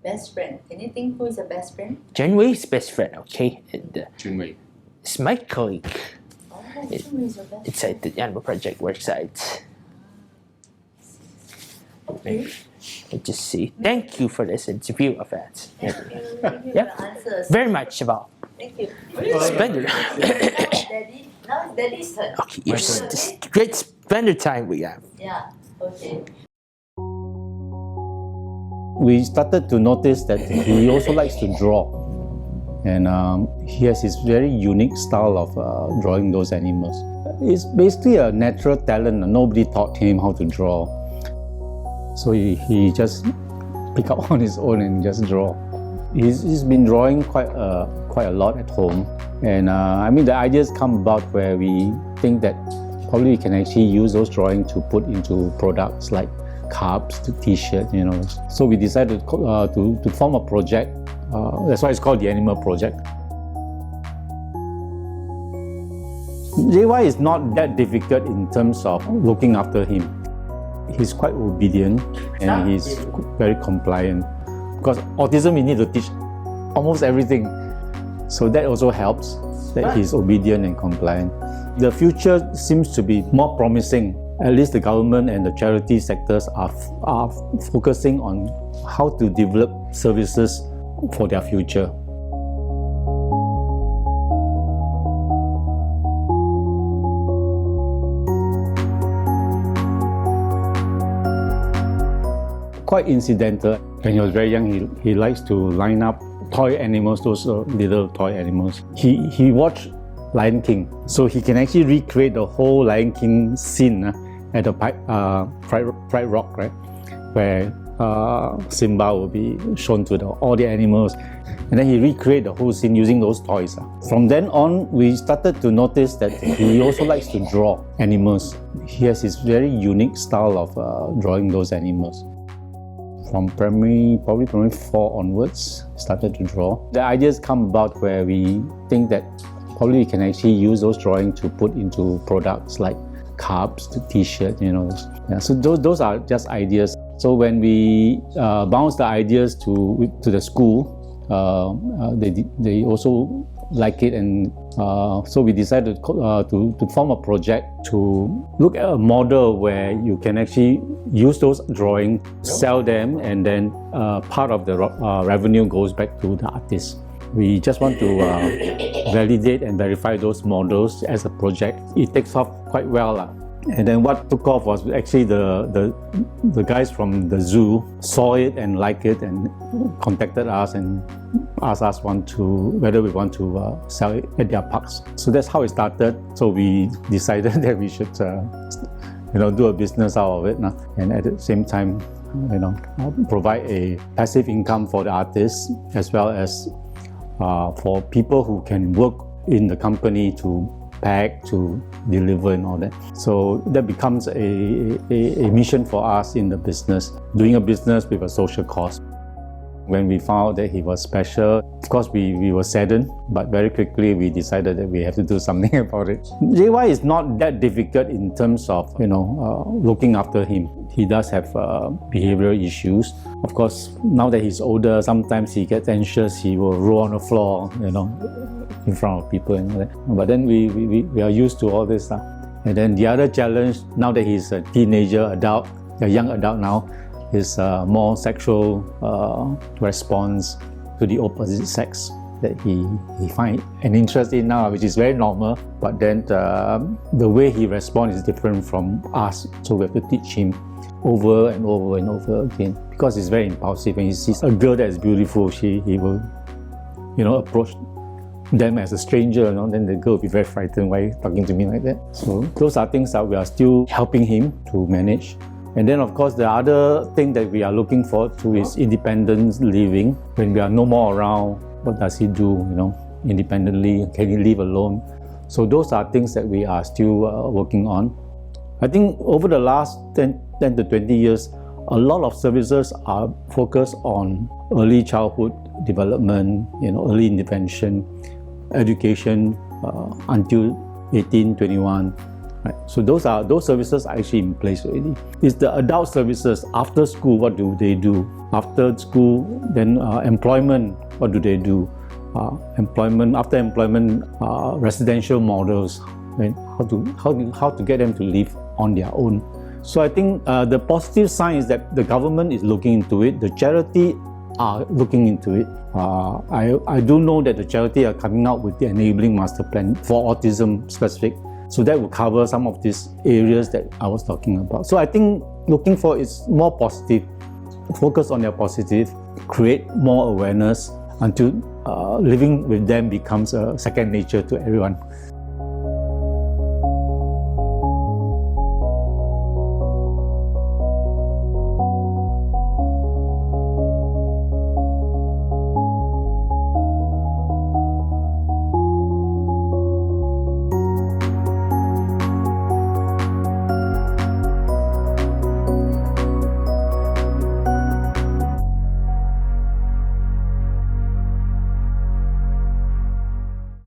Best friend. Can you think who is a best friend? Jun-Yi's best friend, okay? And Jun-Yi. it's my colleague. Oh, Jun-Yi is your best It's at the animal project worksite. Okay. I just see. Thank you for this interview of that. Thank you. Thank you Yeah. for the answers. Very much about Thank you. splendor. Daddy, now it's Daddy's turn. Okay, it's Okay? this great splendor time we have. Yeah. Okay. We started to notice that he also likes to draw, and he has his very unique style of drawing those animals. It's basically a natural talent. Nobody taught him how to draw, so he just pick up on his own and just draw. He's been drawing quite a lot at home, and I mean the ideas come about where we think that probably we can actually use those drawings to put into products like cups to t-shirt, you know. So we decided to form a project. That's why it's called the Animal Project. JY is not that difficult in terms of looking after him. He's quite obedient and he's very compliant. Because autism, we need to teach almost everything. So that also helps, that he's obedient and compliant. The future seems to be more promising. At least the government and the charity sectors are focusing on how to develop services for their future. Quite incidental. When he was very young, he likes to line up toy animals, those little toy animals. He watched Lion King, so he can actually recreate the whole Lion King scene at the Pride Rock, right, where Simba will be shown to all the animals, and then he recreate the whole scene using those toys. From then on, we started to notice that he also likes to draw animals. He has his very unique style of drawing those animals. From probably primary 4 onwards, started to draw. The ideas come about where we think that probably we can actually use those drawings to put into products like cups to t-shirt, you know. Yeah, so those are just ideas. So when we bounce the ideas to the school, they also like it, and so we decided to form a project to look at a model where you can actually use those drawings, sell them, and then part of the revenue goes back to the artist. We just want to validate and verify those models as a project. It takes off quite well. And then what took off was actually the guys from the zoo saw it and liked it and contacted us and asked us whether we want to sell it at their parks. So that's how it started. So we decided that we should do a business out of it, and at the same time provide a passive income for the artists as well as for people who can work in the company to pack, to deliver and all that. So that becomes a mission for us in the business, doing a business with a social cause. When we found out that he was special, of course we were saddened, but very quickly we decided that we have to do something about it. JY is not that difficult in terms of looking after him. He does have behavioral issues. Of course, now that he's older, sometimes he gets anxious. He will roll on the floor, in front of people and all that. But then we are used to all this stuff. And then the other challenge, now that he's a teenager, adult, a young adult now, is more sexual response to the opposite sex that he finds an interest in now, which is very normal. But then the way he responds is different from us, so we have to teach him over and over and over again, because he's very impulsive. When he sees a girl that is beautiful, he will approach them as a stranger, then the girl will be very frightened. Why are you talking to me like that? So those are things that we are still helping him to manage. And then of course the other thing that we are looking forward to is independent living. When we are no more around, what does he do, independently? Can he live alone? So those are things that we are still working on. I think over the last 10 to 20 years, a lot of services are focused on early childhood development, early intervention, education until 18, 21, Right? So those services are actually in place already. It's the adult services after school. What do they do? After school, then employment. What do they do? After employment, residential models. Right? How to get them to live on their own. So I think the positive sign is that the government is looking into it. The charity are looking into it. I do know that the charity are coming out with the enabling master plan for autism specific. So that will cover some of these areas that I was talking about. So I think looking for is more positive, focus on their positive, create more awareness until living with them becomes a second nature to everyone.